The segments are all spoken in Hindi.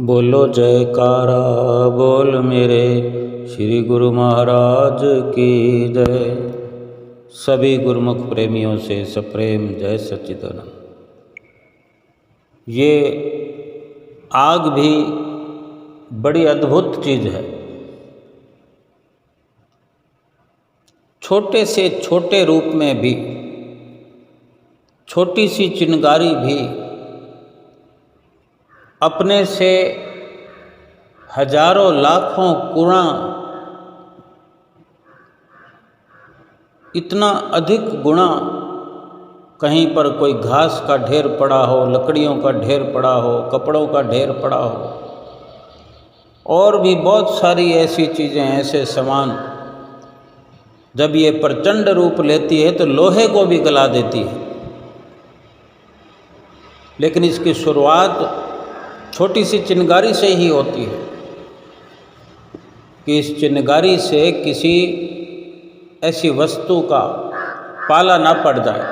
बोलो जयकारा बोल मेरे श्री गुरु महाराज की जय। सभी गुरुमुख प्रेमियों से सप्रेम जय सच्चिदानंद। ये आग भी बड़ी अद्भुत चीज़ है। छोटे से छोटे रूप में भी, छोटी सी चिंगारी भी अपने से हजारों लाखों गुना इतना अधिक गुना, कहीं पर कोई घास का ढेर पड़ा हो, लकड़ियों का ढेर पड़ा हो, कपड़ों का ढेर पड़ा हो, और भी बहुत सारी ऐसी चीज़ें, ऐसे सामान, जब ये प्रचंड रूप लेती है तो लोहे को भी गला देती है। लेकिन इसकी शुरुआत छोटी सी चिंगारी से ही होती है कि इस चिंगारी से किसी ऐसी वस्तु का पाला ना पड़ जाए,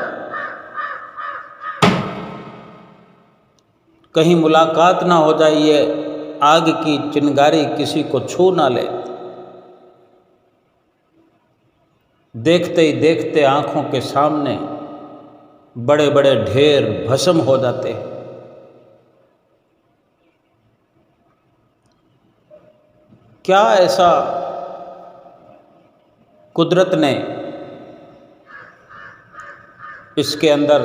कहीं मुलाकात ना हो जाए, ये आग की चिंगारी किसी को छू ना ले। देखते ही देखते आँखों के सामने बड़े बड़े ढेर भस्म हो जाते हैं। क्या ऐसा कुदरत ने इसके अंदर,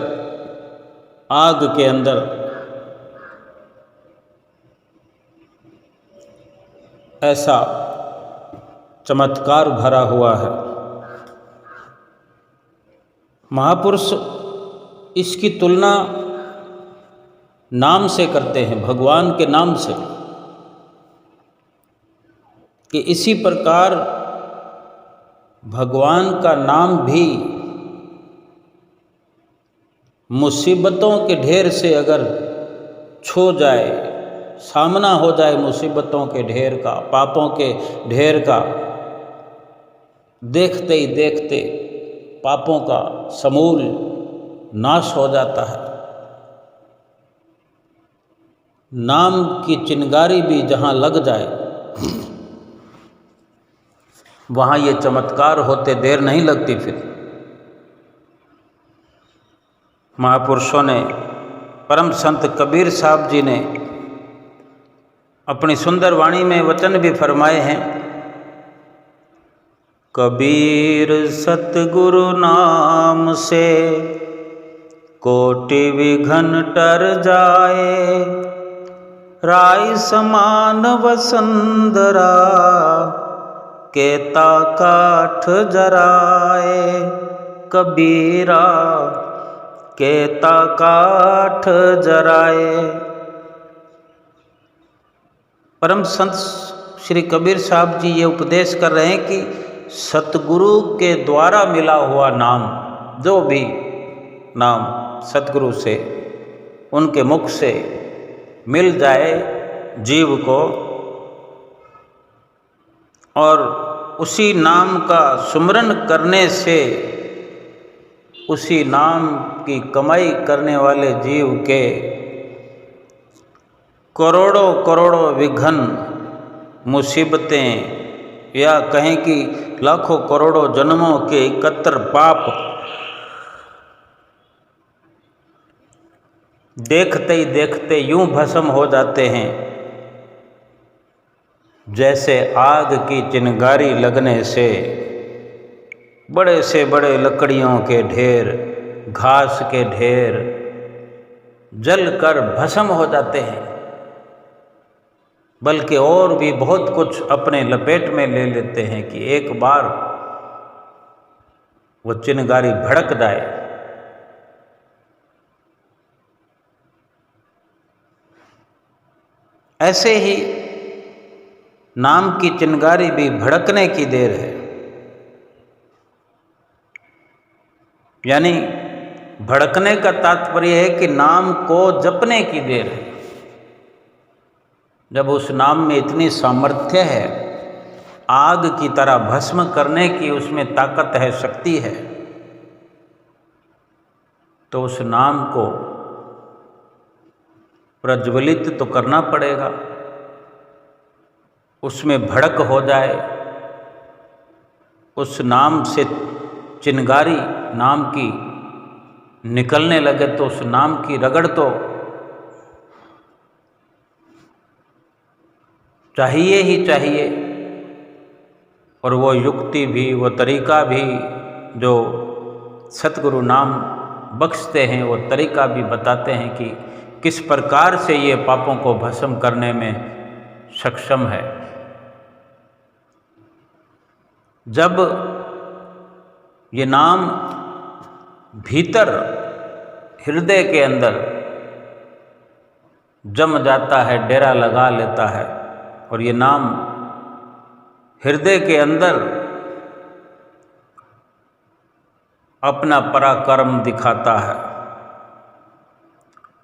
आग के अंदर ऐसा चमत्कार भरा हुआ है। महापुरुष इसकी तुलना नाम से करते हैं, भगवान के नाम से, कि इसी प्रकार भगवान का नाम भी मुसीबतों के ढेर से अगर छू जाए, सामना हो जाए मुसीबतों के ढेर का, पापों के ढेर का, देखते ही देखते पापों का समूल नाश हो जाता है। नाम की चिंगारी भी जहाँ लग जाए वहाँ ये चमत्कार होते देर नहीं लगती। फिर महापुरुषों ने, परम संत कबीर साहब जी ने अपनी सुंदर वाणी में वचन भी फरमाए हैं। कबीर सतगुरु नाम से कोटि विघ्न टर जाए, राय समान वसंदरा केता काठ जराए। कबीरा केता काठ जराए। परम संत श्री कबीर साहब जी ये उपदेश कर रहे हैं कि सतगुरु के द्वारा मिला हुआ नाम, जो भी नाम सतगुरु से, उनके मुख से मिल जाए जीव को, और उसी नाम का सुमरन करने से उसी नाम की कमाई करने वाले जीव के करोड़ों करोड़ों विघ्न, मुसीबतें, या कहें कि लाखों करोड़ों जन्मों के एकत्र पाप देखते ही देखते यूं भस्म हो जाते हैं जैसे आग की चिंगारी लगने से बड़े से बड़े लकड़ियों के ढेर, घास के ढेर जलकर भस्म हो जाते हैं, बल्कि और भी बहुत कुछ अपने लपेट में ले लेते हैं कि एक बार वो चिंगारी भड़क जाए। ऐसे ही नाम की चिंगारी भी भड़कने की देर है। यानी भड़कने का तात्पर्य है कि नाम को जपने की देर है। जब उस नाम में इतनी सामर्थ्य है, आग की तरह भस्म करने की उसमें ताकत है, शक्ति है, तो उस नाम को प्रज्वलित तो करना पड़ेगा। उसमें भड़क हो जाए, उस नाम से चिंगारी नाम की निकलने लगे तो उस नाम की रगड़ तो चाहिए ही चाहिए। और वो युक्ति भी, वो तरीका भी जो सतगुरु नाम बख्शते हैं, वो तरीका भी बताते हैं कि किस प्रकार से ये पापों को भस्म करने में सक्षम है। जब ये नाम भीतर हृदय के अंदर जम जाता है, डेरा लगा लेता है, और ये नाम हृदय के अंदर अपना पराक्रम दिखाता है,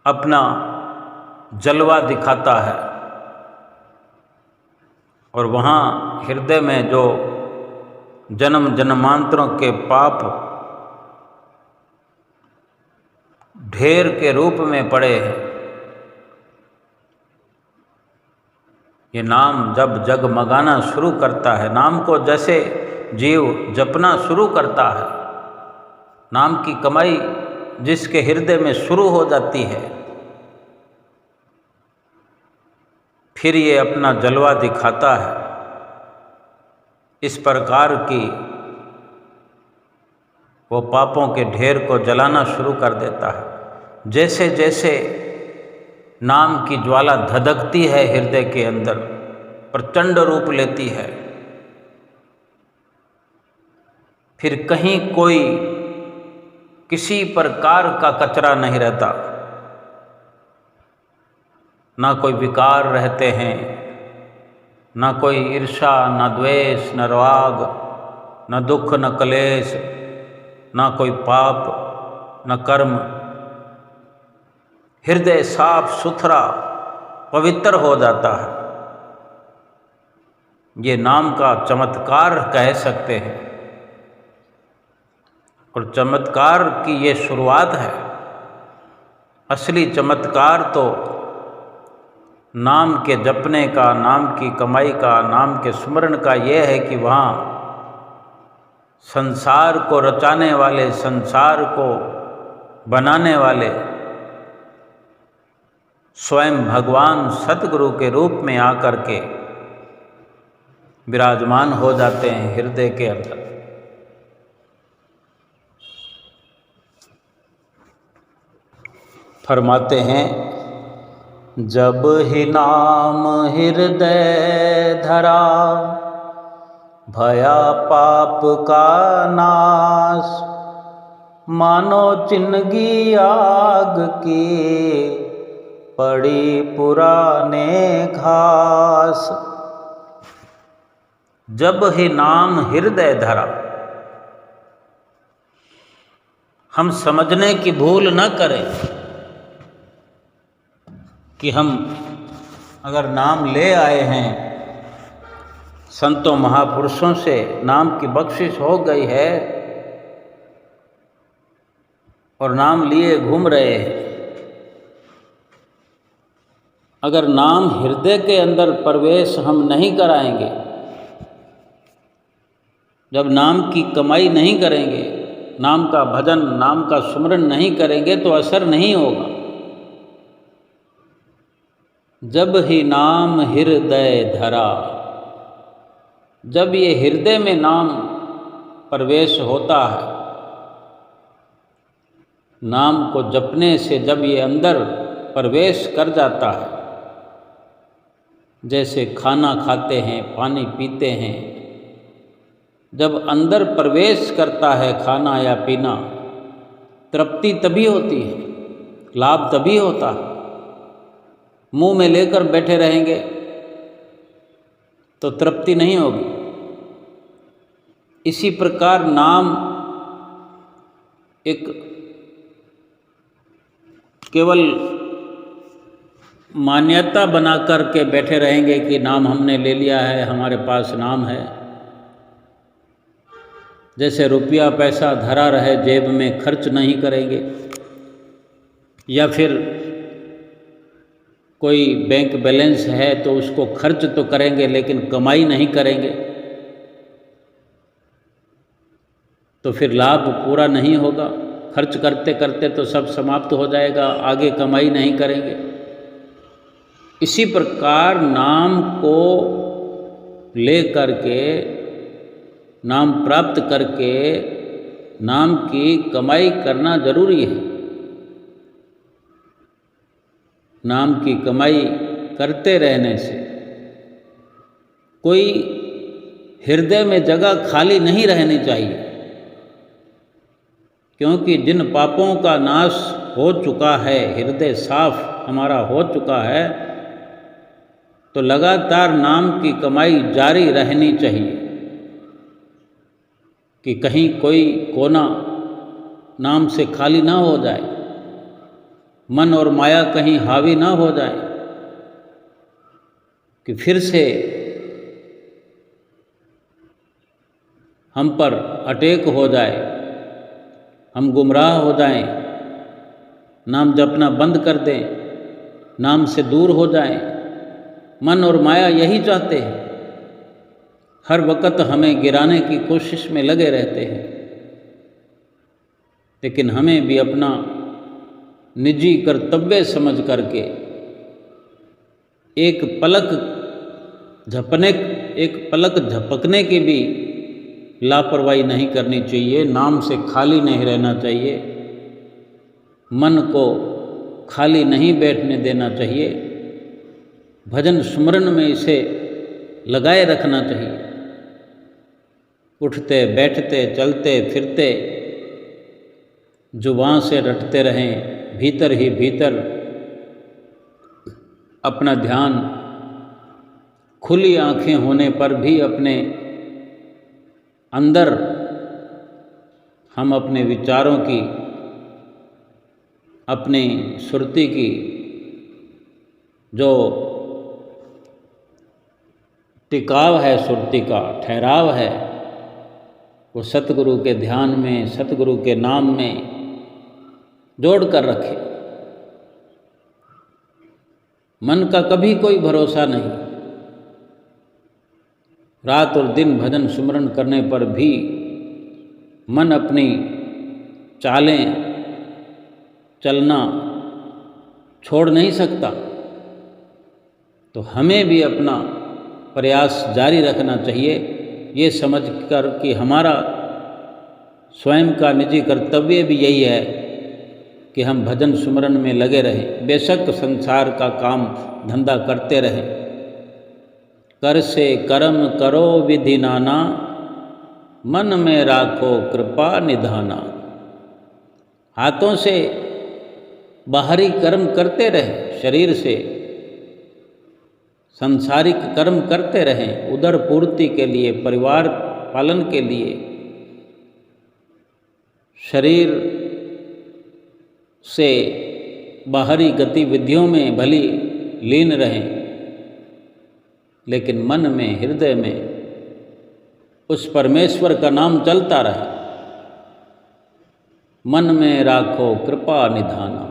अपना जलवा दिखाता है, और वहाँ हृदय में जो जन्म जन्मांतरों के पाप ढेर के रूप में पड़े हैं, ये नाम जब जगमगाना शुरू करता है, नाम को जैसे जीव जपना शुरू करता है, नाम की कमाई जिसके हृदय में शुरू हो जाती है, फिर ये अपना जलवा दिखाता है। इस प्रकार की वो पापों के ढेर को जलाना शुरू कर देता है। जैसे जैसे नाम की ज्वाला धधकती है हृदय के अंदर, प्रचंड रूप लेती है, फिर कहीं कोई किसी प्रकार का कचरा नहीं रहता, ना कोई विकार रहते हैं, ना कोई ईर्षा, ना द्वेष, न राग, न दुख, न क्लेश, ना कोई पाप, न कर्म। हृदय साफ सुथरा पवित्र हो जाता है। ये नाम का चमत्कार कह सकते हैं, और चमत्कार की ये शुरुआत है। असली चमत्कार तो नाम के जपने का, नाम की कमाई का, नाम के स्मरण का ये है कि वहाँ संसार को रचाने वाले, संसार को बनाने वाले स्वयं भगवान सतगुरु के रूप में आकर के विराजमान हो जाते हैं हृदय के अंदर। फरमाते हैं, जब ही नाम हृदय धरा, भया पाप का नाश, मानो चिन्हगी आग की पड़ी पुराने घास। जब ही नाम हृदय धरा, हम समझने की भूल न करें कि हम अगर नाम ले आए हैं, संतों महापुरुषों से नाम की बख्शिश हो गई है और नाम लिए घूम रहे हैं, अगर नाम हृदय के अंदर प्रवेश हम नहीं कराएंगे, जब नाम की कमाई नहीं करेंगे, नाम का भजन, नाम का सुमरन नहीं करेंगे तो असर नहीं होगा। जब ही नाम हृदय धरा, जब ये हृदय में नाम प्रवेश होता है, नाम को जपने से जब ये अंदर प्रवेश कर जाता है, जैसे खाना खाते हैं, पानी पीते हैं, जब अंदर प्रवेश करता है खाना या पीना, तृप्ति तभी होती है, लाभ तभी होता है। मुंह में लेकर बैठे रहेंगे तो तृप्ति नहीं होगी। इसी प्रकार नाम एक केवल मान्यता बना कर के बैठे रहेंगे कि नाम हमने ले लिया है, हमारे पास नाम है, जैसे रुपया पैसा धरा रहे जेब में, खर्च नहीं करेंगे, या फिर कोई बैंक बैलेंस है तो उसको खर्च तो करेंगे लेकिन कमाई नहीं करेंगे, तो फिर लाभ पूरा नहीं होगा। खर्च करते करते तो सब समाप्त हो जाएगा, आगे कमाई नहीं करेंगे। इसी प्रकार नाम को ले करके, नाम प्राप्त करके नाम की कमाई करना जरूरी है। नाम की कमाई करते रहने से कोई हृदय में जगह खाली नहीं रहनी चाहिए, क्योंकि जिन पापों का नाश हो चुका है, हृदय साफ हमारा हो चुका है, तो लगातार नाम की कमाई जारी रहनी चाहिए कि कहीं कोई कोना नाम से खाली ना हो जाए, मन और माया कहीं हावी ना हो जाए कि फिर से हम पर अटैक हो जाए, हम गुमराह हो जाएं, नाम जपना बंद कर दें, नाम से दूर हो जाएं। मन और माया यही चाहते हैं, हर वक्त हमें गिराने की कोशिश में लगे रहते हैं। लेकिन हमें भी अपना निजी कर्तव्य समझ करके एक पलक झपकने की भी लापरवाही नहीं करनी चाहिए। नाम से खाली नहीं रहना चाहिए, मन को खाली नहीं बैठने देना चाहिए, भजन स्मरण में इसे लगाए रखना चाहिए। उठते बैठते चलते फिरते जुबान से रटते रहें, भीतर ही भीतर अपना ध्यान, खुली आंखें होने पर भी अपने अंदर हम अपने विचारों की, अपनी सुरती की जो टिकाव है, सुरती का ठहराव है, वो सतगुरु के ध्यान में, सतगुरु के नाम में जोड़ कर रखे। मन का कभी कोई भरोसा नहीं, रात और दिन भजन सुमरन करने पर भी मन अपनी चालें चलना छोड़ नहीं सकता। तो हमें भी अपना प्रयास जारी रखना चाहिए, ये समझकर कि हमारा स्वयं का निजी कर्तव्य भी यही है कि हम भजन सुमरन में लगे रहें। बेशक संसार का काम धंधा करते रहें, कर से कर्म करो विधि नाना, मन में राखो कृपा निधाना। हाथों से बाहरी कर्म करते रहें, शरीर से सांसारिक कर्म करते रहें, उदर पूर्ति के लिए, परिवार पालन के लिए, शरीर से बाहरी गतिविधियों में भली लीन रहें, लेकिन मन में, हृदय में उस परमेश्वर का नाम चलता रहे। मन में राखो कृपा निधाना,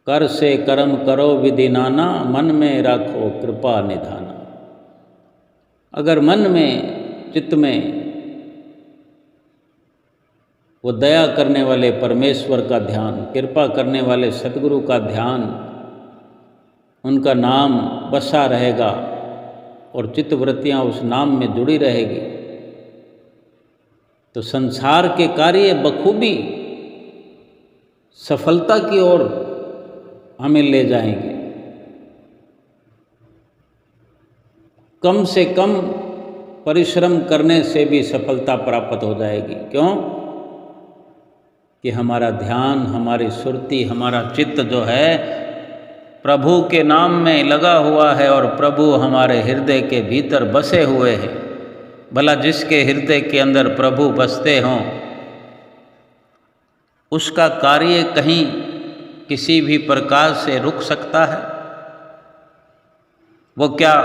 कर से कर्म करो विधि नाना, मन में राखो कृपा निधाना। अगर मन में, चित्त में वो दया करने वाले परमेश्वर का ध्यान, कृपा करने वाले सतगुरु का ध्यान, उनका नाम बसा रहेगा और चित्तवृत्तियाँ उस नाम में जुड़ी रहेगी, तो संसार के कार्य बखूबी सफलता की ओर हमें ले जाएंगे। कम से कम परिश्रम करने से भी सफलता प्राप्त हो जाएगी। क्यों? कि हमारा ध्यान, हमारी सुरती, हमारा चित्त जो है प्रभु के नाम में लगा हुआ है और प्रभु हमारे हृदय के भीतर बसे हुए हैं। भला जिसके हृदय के अंदर प्रभु बसते हों, उसका कार्य कहीं किसी भी प्रकार से रुक सकता है? वो क्या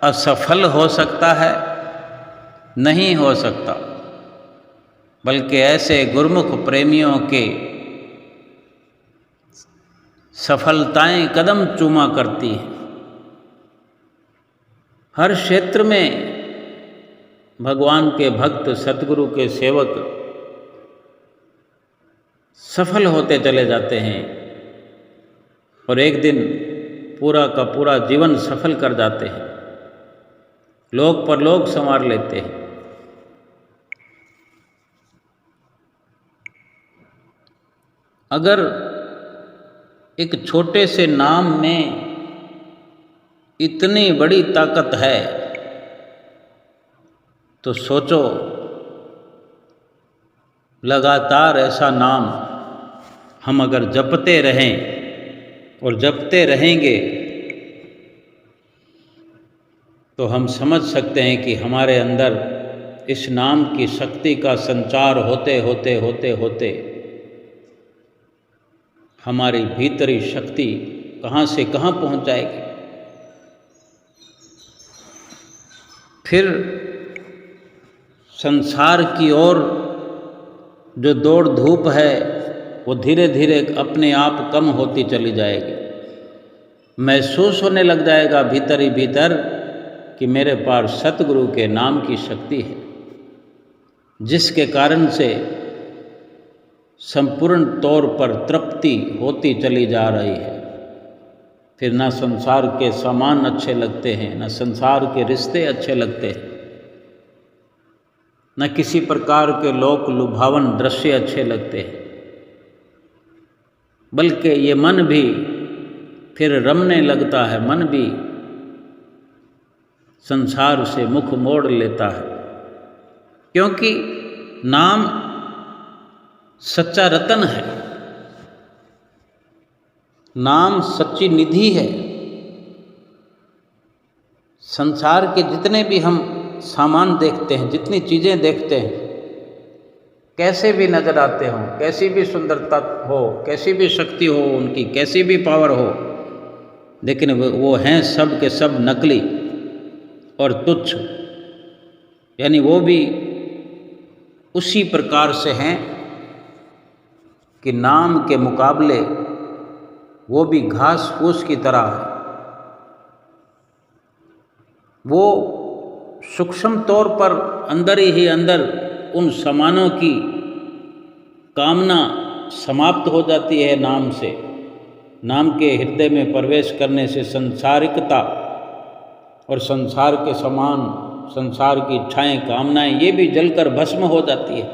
असफल हो सकता है? नहीं हो सकता। बल्कि ऐसे गुरुमुख प्रेमियों के सफलताएं कदम चूमा करती हैं। हर क्षेत्र में भगवान के भक्त, सतगुरु के सेवक सफल होते चले जाते हैं और एक दिन पूरा का पूरा जीवन सफल कर जाते हैं, लोक परलोक संवार लेते हैं। अगर एक छोटे से नाम में इतनी बड़ी ताकत है तो सोचो, लगातार ऐसा नाम हम अगर जपते रहें और जपते रहेंगे तो हम समझ सकते हैं कि हमारे अंदर इस नाम की शक्ति का संचार होते होते होते होते हमारी भीतरी शक्ति कहाँ से कहाँ पहुँच जाएगी। फिर संसार की ओर जो दौड़ धूप है वो धीरे धीरे अपने आप कम होती चली जाएगी। महसूस होने लग जाएगा भीतर ही भीतर कि मेरे पास सतगुरु के नाम की शक्ति है, जिसके कारण से संपूर्ण तौर पर तृप्ति होती चली जा रही है। फिर ना संसार के सामान अच्छे लगते हैं, ना संसार के रिश्ते अच्छे लगते हैं, न किसी प्रकार के लोक लुभावन दृश्य अच्छे लगते हैं, बल्कि ये मन भी फिर रमने लगता है, मन भी संसार से मुख मोड़ लेता है। क्योंकि नाम सच्चा रतन है, नाम सच्ची निधि है। संसार के जितने भी हम सामान देखते हैं, जितनी चीज़ें देखते हैं, कैसे भी नज़र आते हों, कैसी भी सुंदरता हो, कैसी भी शक्ति हो उनकी, कैसी भी पावर हो, लेकिन वो हैं सब के सब नकली और तुच्छ। यानी वो भी उसी प्रकार से हैं कि नाम के मुकाबले वो भी घास फूस की तरह है। वो सूक्ष्म तौर पर अंदर ही अंदर उन सामानों की कामना समाप्त हो जाती है नाम से। नाम के हृदय में प्रवेश करने से संसारिकता और संसार के समान, संसार की इच्छाएं, कामनाएं, ये भी जलकर भस्म हो जाती है।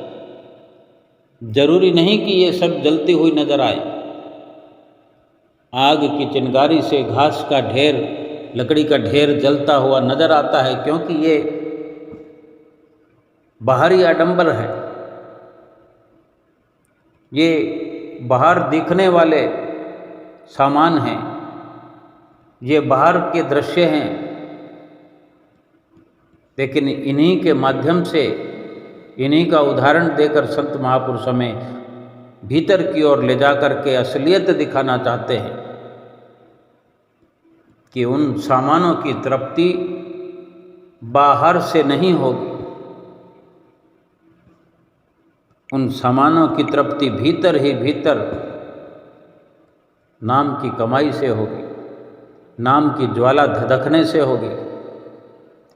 जरूरी नहीं कि ये सब जलती हुई नजर आए। आग की चिंगारी से घास का ढेर, लकड़ी का ढेर जलता हुआ नजर आता है, क्योंकि ये बाहरी आडंबर है, ये बाहर दिखने वाले सामान हैं, ये बाहर के दृश्य हैं। लेकिन इन्हीं के माध्यम से, इन्हीं का उदाहरण देकर संत महापुरुष हमें भीतर की ओर ले जाकर के असलियत दिखाना चाहते हैं कि उन सामानों की तृप्ति बाहर से नहीं होगी, उन सामानों की तृप्ति भीतर ही भीतर नाम की कमाई से होगी, नाम की ज्वाला धधकने से होगी।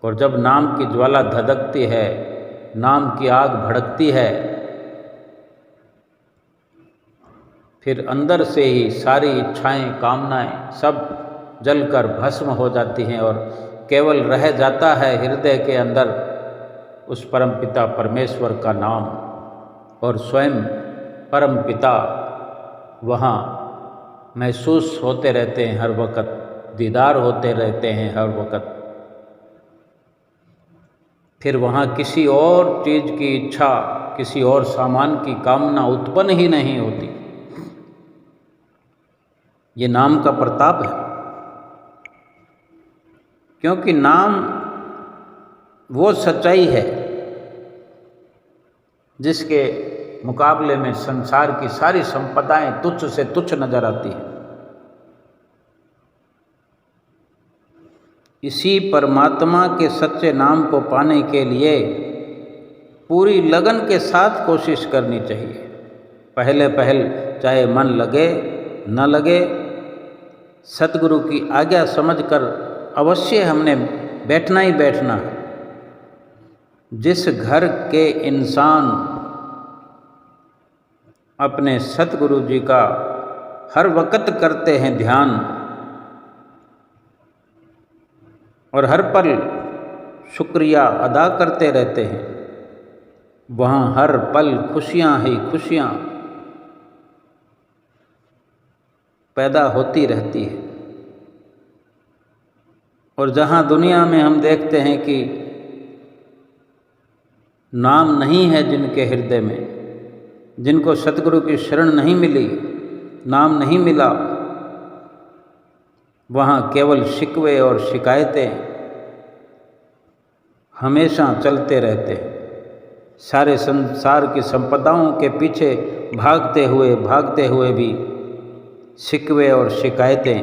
और जब नाम की ज्वाला धधकती है, नाम की आग भड़कती है, फिर अंदर से ही सारी इच्छाएं, कामनाएं सब जलकर भस्म हो जाती हैं और केवल रह जाता है हृदय के अंदर उस परमपिता परमेश्वर का नाम। और स्वयं परमपिता वहाँ महसूस होते रहते हैं हर वक़्त, दीदार होते रहते हैं हर वक़्त। फिर वहाँ किसी और चीज़ की इच्छा, किसी और सामान की कामना उत्पन्न ही नहीं होती। ये नाम का प्रताप है, क्योंकि नाम वो सच्चाई है जिसके मुकाबले में संसार की सारी संपदाएं तुच्छ से तुच्छ नजर आती हैं। इसी परमात्मा के सच्चे नाम को पाने के लिए पूरी लगन के साथ कोशिश करनी चाहिए। पहले चाहे मन लगे न लगे, सतगुरु की आज्ञा समझकर अवश्य हमने बैठना ही बैठना है। जिस घर के इंसान अपने सतगुरु जी का हर वक्त करते हैं ध्यान और हर पल शुक्रिया अदा करते रहते हैं, वहाँ हर पल खुशियाँ ही खुशियाँ पैदा होती रहती है। और जहाँ दुनिया में हम देखते हैं कि नाम नहीं है जिनके हृदय में, जिनको सतगुरु की शरण नहीं मिली, नाम नहीं मिला, वहाँ केवल शिकवे और शिकायतें हमेशा चलते रहते हैं। सारे संसार की संपदाओं के पीछे भागते हुए भी शिकवे और शिकायतें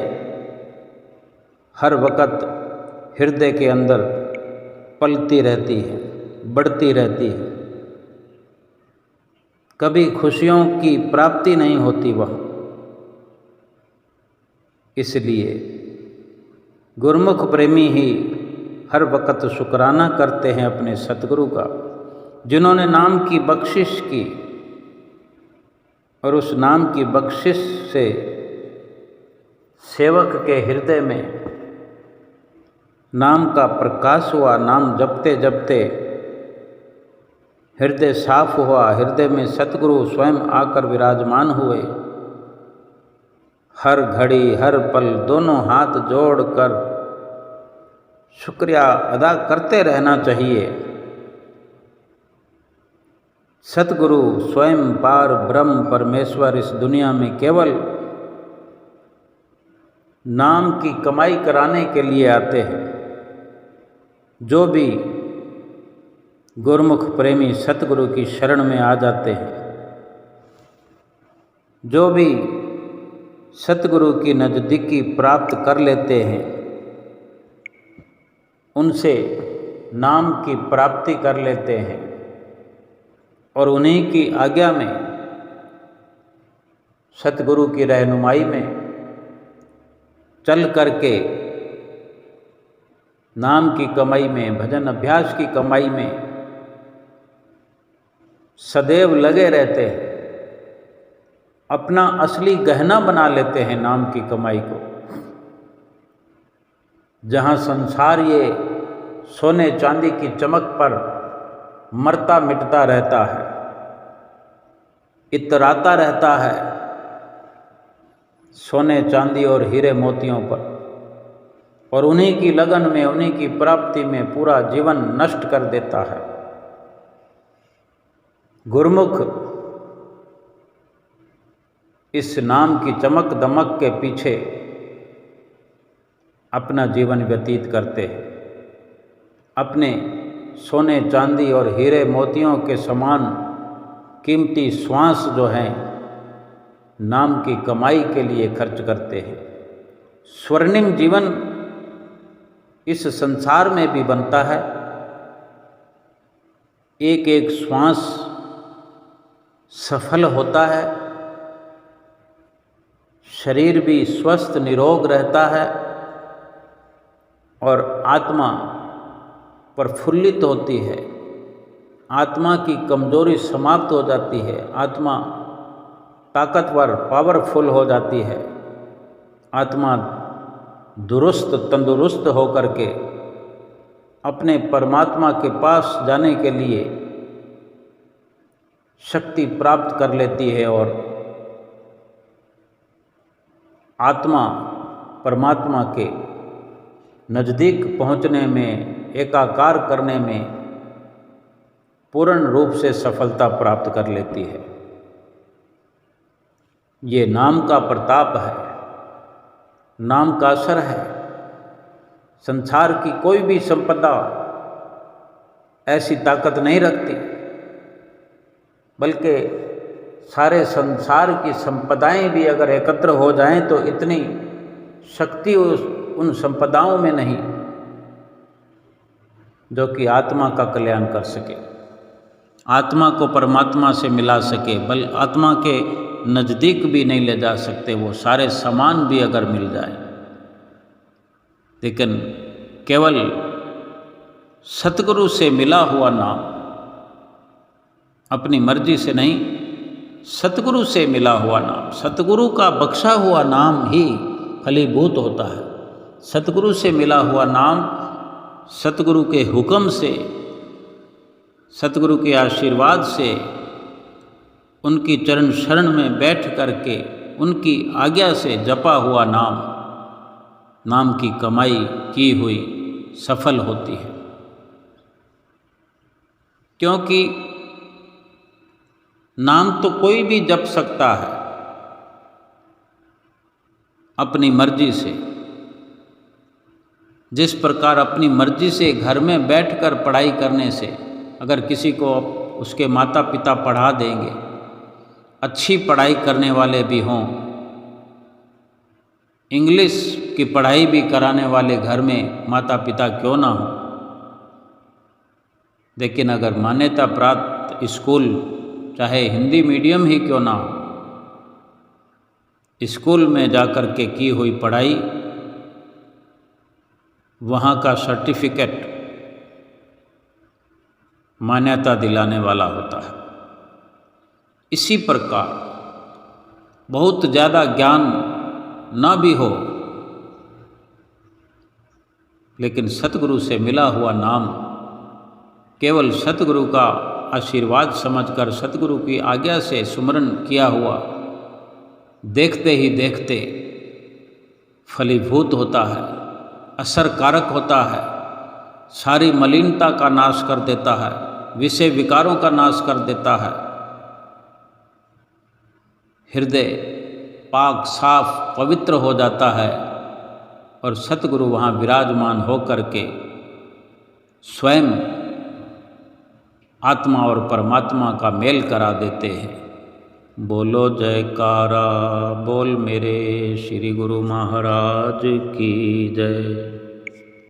हर वक्त हृदय के अंदर पलती रहती है, बढ़ती रहती है। कभी खुशियों की प्राप्ति नहीं होती वहाँ। इसलिए गुरमुख प्रेमी ही हर वक्त शुक्राना करते हैं अपने सतगुरु का, जिन्होंने नाम की बख्शिश की और उस नाम की बख्शिश से सेवक के हृदय में नाम का प्रकाश हुआ। नाम जपते जपते हृदय साफ हुआ, हृदय में सतगुरु स्वयं आकर विराजमान हुए। हर घड़ी हर पल दोनों हाथ जोड़कर शुक्रिया अदा करते रहना चाहिए। सतगुरु स्वयं पार ब्रह्म परमेश्वर इस दुनिया में केवल नाम की कमाई कराने के लिए आते हैं। जो भी गुरमुख प्रेमी सतगुरु की शरण में आ जाते हैं, जो भी सतगुरु की नज़दीकी प्राप्त कर लेते हैं, उनसे नाम की प्राप्ति कर लेते हैं और उन्हीं की आज्ञा में, सतगुरु की रहनुमाई में चल करके नाम की कमाई में, भजन अभ्यास की कमाई में सदैव लगे रहते हैं। अपना असली गहना बना लेते हैं नाम की कमाई को। जहाँ संसार ये सोने चांदी की चमक पर मरता मिटता रहता है, इतराता रहता है सोने चांदी और हीरे मोतियों पर, और उन्हीं की लगन में, उन्हीं की प्राप्ति में पूरा जीवन नष्ट कर देता है। गुरमुख इस नाम की चमक दमक के पीछे अपना जीवन व्यतीत करते हैं। अपने सोने चांदी और हीरे मोतियों के समान कीमती श्वास जो हैं नाम की कमाई के लिए खर्च करते हैं। स्वर्णिम जीवन इस संसार में भी बनता है। एक एक श्वास सफल होता है, शरीर भी स्वस्थ निरोग रहता है और आत्मा प्रफुल्लित होती है। आत्मा की कमजोरी समाप्त हो जाती है, आत्मा ताकतवर पावरफुल हो जाती है। आत्मा दुरुस्त तंदुरुस्त होकर के अपने परमात्मा के पास जाने के लिए शक्ति प्राप्त कर लेती है और आत्मा परमात्मा के नज़दीक पहुँचने में, एकाकार करने में पूर्ण रूप से सफलता प्राप्त कर लेती है। ये नाम का प्रताप है, नाम का असर है। संसार की कोई भी संपदा ऐसी ताकत नहीं रखती, बल्कि सारे संसार की संपदाएं भी अगर एकत्र हो जाएं तो इतनी शक्ति उन संपदाओं में नहीं जो कि आत्मा का कल्याण कर सके, आत्मा को परमात्मा से मिला सके। आत्मा के नज़दीक भी नहीं ले जा सकते वो सारे सामान भी अगर मिल जाए। लेकिन केवल सतगुरु से मिला हुआ नाम, अपनी मर्जी से नहीं, सतगुरु से मिला हुआ नाम, सतगुरु का बख्शा हुआ नाम ही फलीभूत होता है। सतगुरु से मिला हुआ नाम सतगुरु के हुक्म से, सतगुरु के आशीर्वाद से, उनकी चरण शरण में बैठ करके उनकी आज्ञा से जपा हुआ नाम, नाम की कमाई की हुई सफल होती है। क्योंकि नाम तो कोई भी जप सकता है अपनी मर्जी से। जिस प्रकार अपनी मर्जी से घर में बैठकर पढ़ाई करने से, अगर किसी को उसके माता पिता पढ़ा देंगे, अच्छी पढ़ाई करने वाले भी हों, इंग्लिश की पढ़ाई भी कराने वाले घर में माता पिता क्यों ना हो, लेकिन अगर मान्यता प्राप्त स्कूल, चाहे हिंदी मीडियम ही क्यों ना हो, स्कूल में जाकर के की हुई पढ़ाई, वहाँ का सर्टिफिकेट मान्यता दिलाने वाला होता है। इसी प्रकार बहुत ज़्यादा ज्ञान ना भी हो, लेकिन सतगुरु से मिला हुआ नाम, केवल सतगुरु का आशीर्वाद समझकर, सतगुरु की आज्ञा से सुमरन किया हुआ, देखते ही देखते फलीभूत होता है, असर कारक होता है, सारी मलिनता का नाश कर देता है, विषय विकारों का नाश कर देता है। हृदय पाक साफ पवित्र हो जाता है और सतगुरु वहाँ विराजमान होकर के स्वयं आत्मा और परमात्मा का मेल करा देते हैं। बोलो जयकारा बोल मेरे श्री गुरु महाराज की जय।